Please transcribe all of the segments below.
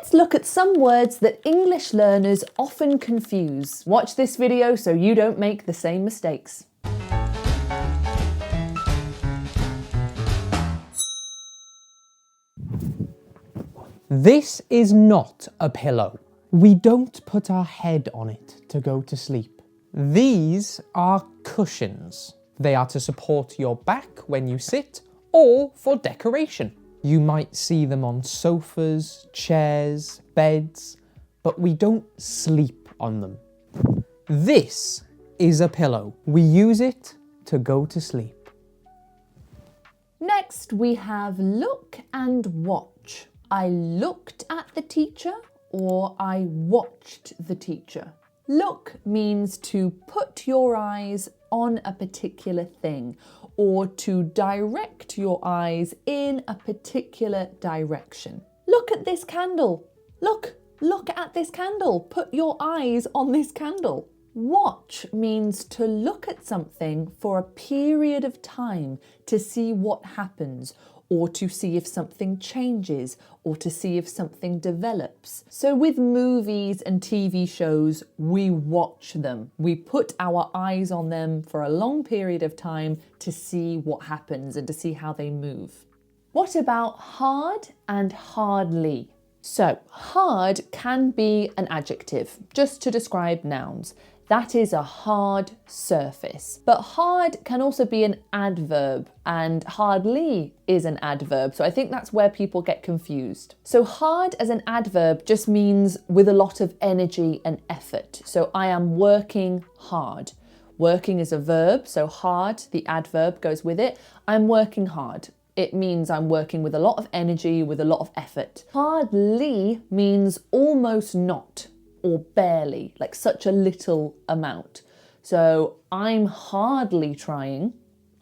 Let's look at some words that English learners often confuse. Watch this video so you don't make the same mistakes. This is not a pillow. We don't put our head on it to go to sleep. These are cushions. They are to support your back when you sit or for decoration. You might see them on sofas, chairs, beds, but we don't sleep on them. This is a pillow. We use it to go to sleep. Next, we have look and watch. I looked at the teacher or I watched the teacher. Look means to put your eyes on a particular thing or to direct your eyes in a particular direction. Look at this candle. Look at this candle. Put your eyes on this candle. Watch means to look at something for a period of time to see what happens, or to see if something changes, or to see if something develops. So with movies and TV shows, we watch them. We put our eyes on them for a long period of time to see what happens and to see how they move. What about hard and hardly? So hard can be an adjective, just to describe nouns. That is a hard surface. But hard can also be an adverb, and hardly is an adverb. So I think that's where people get confused. So hard as an adverb just means with a lot of energy and effort. So I am working hard. Working is a verb, so hard, the adverb goes with it. I'm working hard. It means I'm working with a lot of energy, with a lot of effort. Hardly means almost not, or barely, like such a little amount. So I'm hardly trying.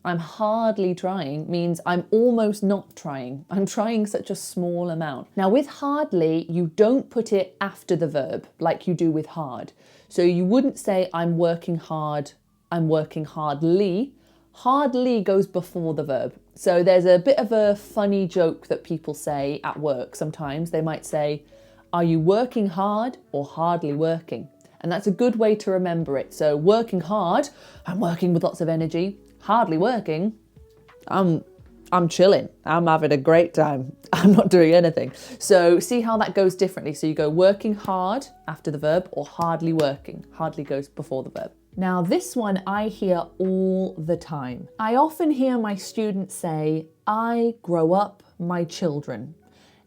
I'm hardly trying means I'm almost not trying. I'm trying such a small amount. Now with hardly, you don't put it after the verb like you do with hard. So you wouldn't say I'm working hard, I'm working hardly. Hardly goes before the verb. So there's a bit of a funny joke that people say at work sometimes. They might say, are you working hard or hardly working? And that's a good way to remember it. So working hard, I'm working with lots of energy. Hardly working, I'm chilling. I'm having a great time. I'm not doing anything. So see how that goes differently. So you go working hard after the verb or hardly working. Hardly goes before the verb. Now this one I hear all the time. I often hear my students say, I grow up my children.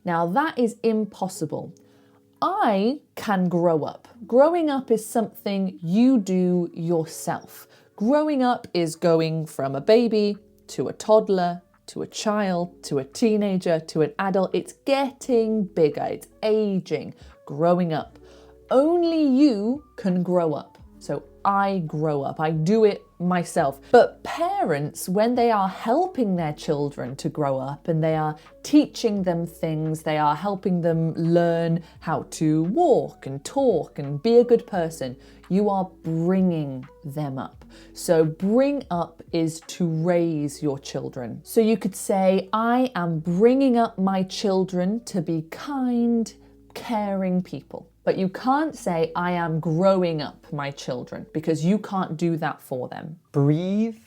Now that is impossible. I can grow up. Growing up is something you do yourself. Growing up is going from a baby to a toddler, to a child, to a teenager, to an adult. It's getting bigger, it's aging, growing up. Only you can grow up. So I grow up, I do it myself. But parents, when they are helping their children to grow up and they are teaching them things, they are helping them learn how to walk and talk and be a good person, you are bringing them up. So bring up is to raise your children. So you could say, I am bringing up my children to be kind, caring people. But you can't say, I am growing up my children, because you can't do that for them. Breathe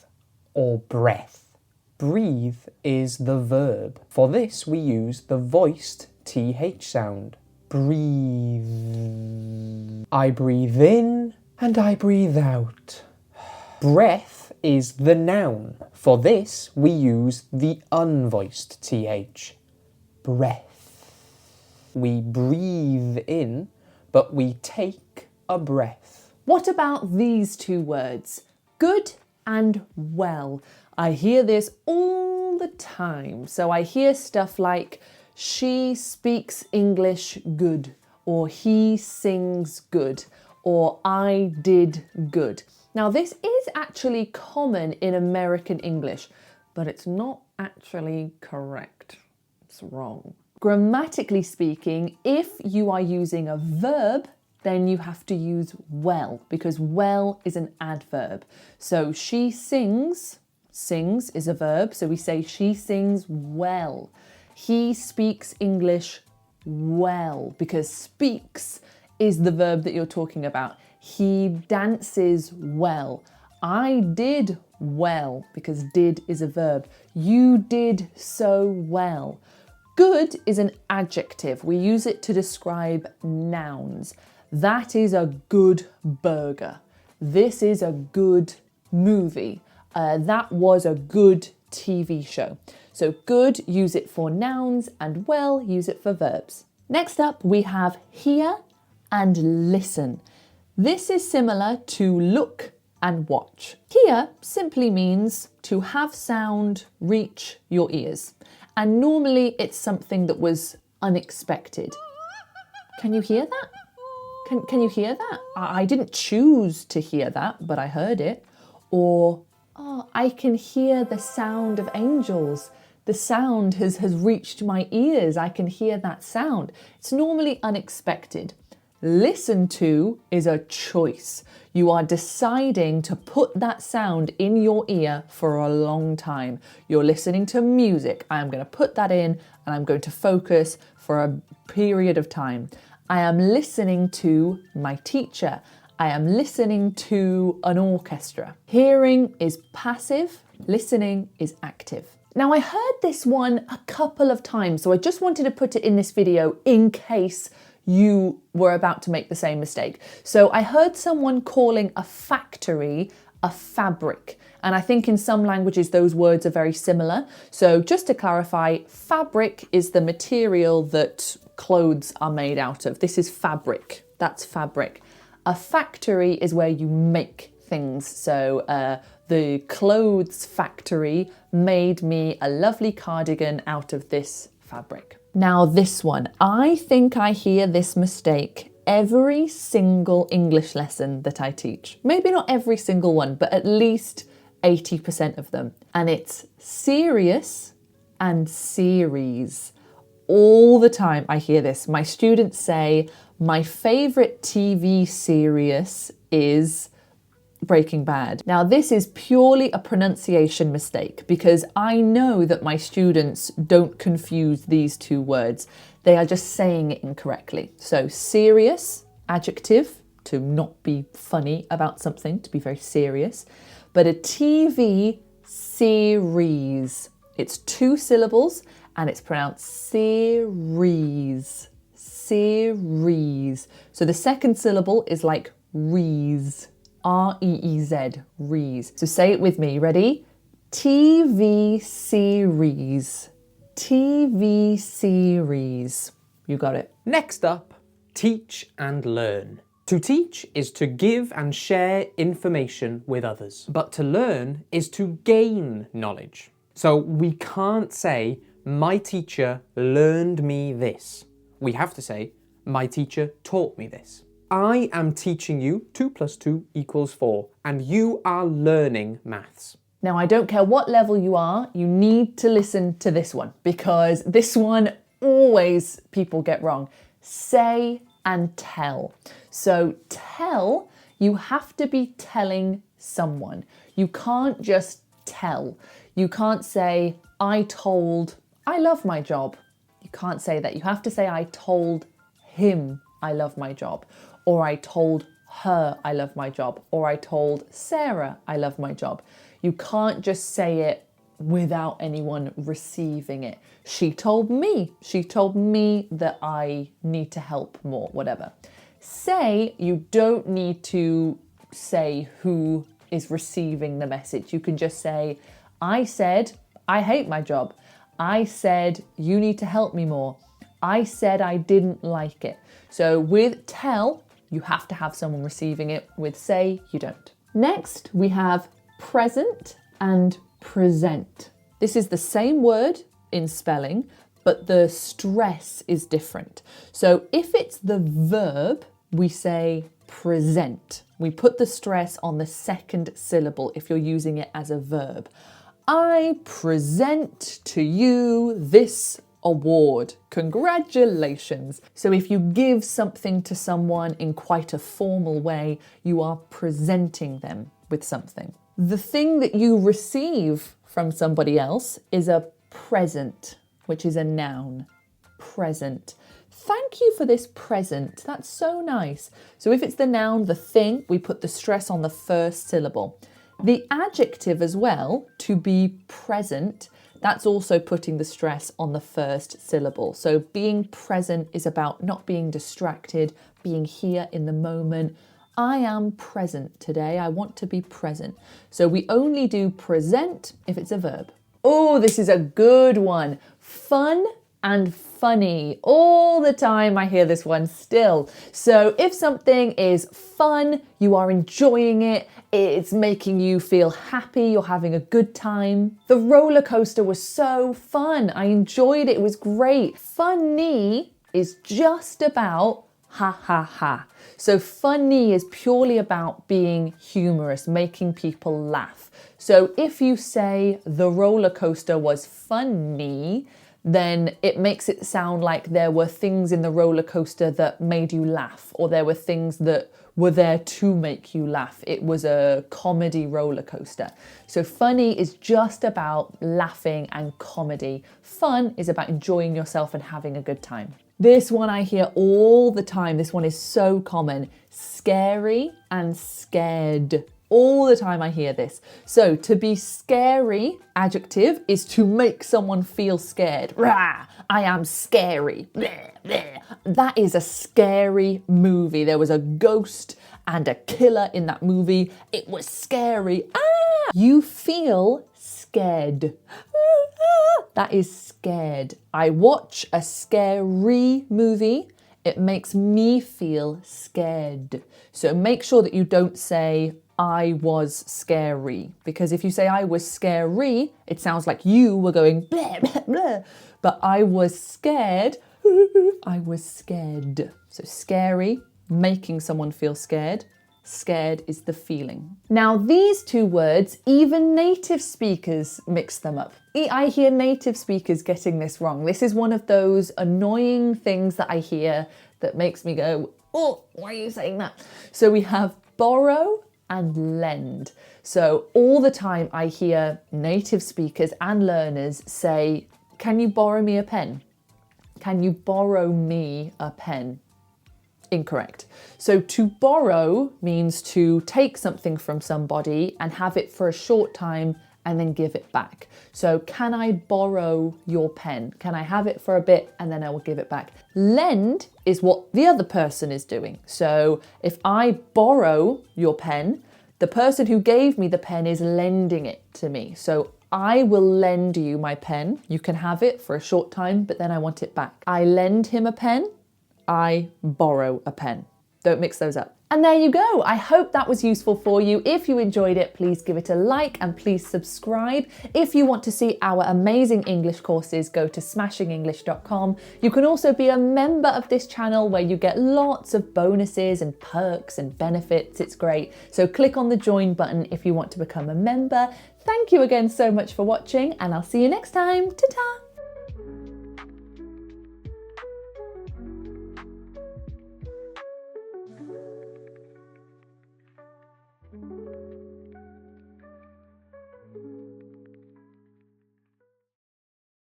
or breath. Breathe is the verb. For this, we use the voiced TH sound. Breathe. I breathe in and I breathe out. Breath is the noun. For this, we use the unvoiced TH. Breath. We breathe in, but we take a breath. What about these two words? Good and well. I hear this all the time. So I hear stuff like, she speaks English good, or he sings good, or I did good. Now this is actually common in American English, but it's not actually correct. It's wrong. Grammatically speaking, if you are using a verb, then you have to use well, because well is an adverb. So she sings, sings is a verb, so we say she sings well. He speaks English well, because speaks is the verb that you're talking about. He dances well. I did well, because did is a verb. You did so well. Good is an adjective. We use it to describe nouns. That is a good burger. This is a good movie. That was a good TV show. So good, use it for nouns, and well, use it for verbs. Next up, we have hear and listen. This is similar to look and watch. Hear simply means to have sound reach your ears. And normally it's something that was unexpected. Can you hear that? Can you hear that? I didn't choose to hear that, but I heard it. Or, oh, I can hear the sound of angels. The sound has reached my ears. I can hear that sound. It's normally unexpected. Listen to is a choice. You are deciding to put that sound in your ear for a long time. You're listening to music. I am going to put that in and I'm going to focus for a period of time. I am listening to my teacher. I am listening to an orchestra. Hearing is passive. Listening is active. Now, I heard this one a couple of times, so I just wanted to put it in this video in case you were about to make the same mistake. So I heard someone calling a factory a fabric, and I think in some languages those words are very similar. So just to clarify, fabric is the material that clothes are made out of. This is fabric. That's fabric. A factory is where you make things. So the clothes factory made me a lovely cardigan out of this fabric. Now this one, I think I hear this mistake every single English lesson that I teach. Maybe not every single one, but at least 80% of them. And it's serious and series. All the time I hear this. My students say, my favourite TV series is Breaking Bad. Now this is purely a pronunciation mistake because I know that my students don't confuse these two words. They are just saying it incorrectly. So serious, adjective, to not be funny about something, to be very serious. But a TV series, it's 2 syllables and it's pronounced series, series. So the second syllable is like rees. R-E-E-Z, rees. So say it with me, ready? TV series, TV series. You got it. Next up, teach and learn. To teach is to give and share information with others, but to learn is to gain knowledge. So we can't say, my teacher learned me this. We have to say, my teacher taught me this. I am teaching you 2 + 2 = 4, and you are learning maths. Now, I don't care what level you are, you need to listen to this one because this one always people get wrong. Say and tell. So tell, you have to be telling someone. You can't just tell. You can't say, I told, I love my job. You can't say that. You have to say, I told him I love my job. Or I told her I love my job. Or I told Sarah I love my job. You can't just say it without anyone receiving it. She told me that I need to help more, whatever. Say, you don't need to say who is receiving the message. You can just say, I said, I hate my job. I said, you need to help me more. I said I didn't like it. So with tell, you have to have someone receiving it. With say, you don't. Next, we have present and present. This is the same word in spelling, but the stress is different. So if it's the verb, we say present. We put the stress on the second syllable if you're using it as a verb. I present to you this award. Congratulations. So if you give something to someone in quite a formal way, you are presenting them with something. The thing that you receive from somebody else is a present, which is a noun. Present. Thank you for this present. That's so nice. So if it's the noun, the thing, we put the stress on the first syllable. The adjective as well, to be present, that's also putting the stress on the first syllable. So being present is about not being distracted, being here in the moment. I am present today. I want to be present. So we only do present if it's a verb. Oh, this is a good one. Fun and funny. All the time I hear this one still. So if something is fun, you are enjoying it, it's making you feel happy, you're having a good time. The roller coaster was so fun. I enjoyed it. It was great. Funny is just about ha ha ha. So funny is purely about being humorous, making people laugh. So if you say the roller coaster was funny, then it makes it sound like there were things in the roller coaster that made you laugh, or there were things that were there to make you laugh. It was a comedy roller coaster. So funny is just about laughing and comedy. Fun is about enjoying yourself and having a good time. This one I hear all the time. This one is so common. Scary and scared. All the time I hear this. So to be scary, adjective, is to make someone feel scared. Rah, I am scary. Bleh, bleh. That is a scary movie. There was a ghost and a killer in that movie. It was scary. Ah! You feel scared. That is scared. I watch a scary movie. It makes me feel scared. So make sure that you don't say, I was scary. Because if you say I was scary, it sounds like you were going bleh, bleh, bleh. But I was scared. I was scared. So scary, making someone feel scared. Scared is the feeling. Now these two words, even native speakers mix them up. I hear native speakers getting this wrong. This is one of those annoying things that I hear that makes me go, oh, why are you saying that? So we have borrow and lend. So all the time I hear native speakers and learners say, can you borrow me a pen? Can you borrow me a pen? Incorrect. So to borrow means to take something from somebody and have it for a short time and then give it back. So can I borrow your pen? Can I have it for a bit and then I will give it back? Lend is what the other person is doing. So if I borrow your pen, the person who gave me the pen is lending it to me. So I will lend you my pen. You can have it for a short time, but then I want it back. I lend him a pen. I borrow a pen. Don't mix those up. And there you go. I hope that was useful for you. If you enjoyed it, please give it a like and please subscribe. If you want to see our amazing English courses, go to smashingenglish.com. You can also be a member of this channel where you get lots of bonuses and perks and benefits. It's great. So click on the join button if you want to become a member. Thank you again so much for watching and I'll see you next time. Ta-ta!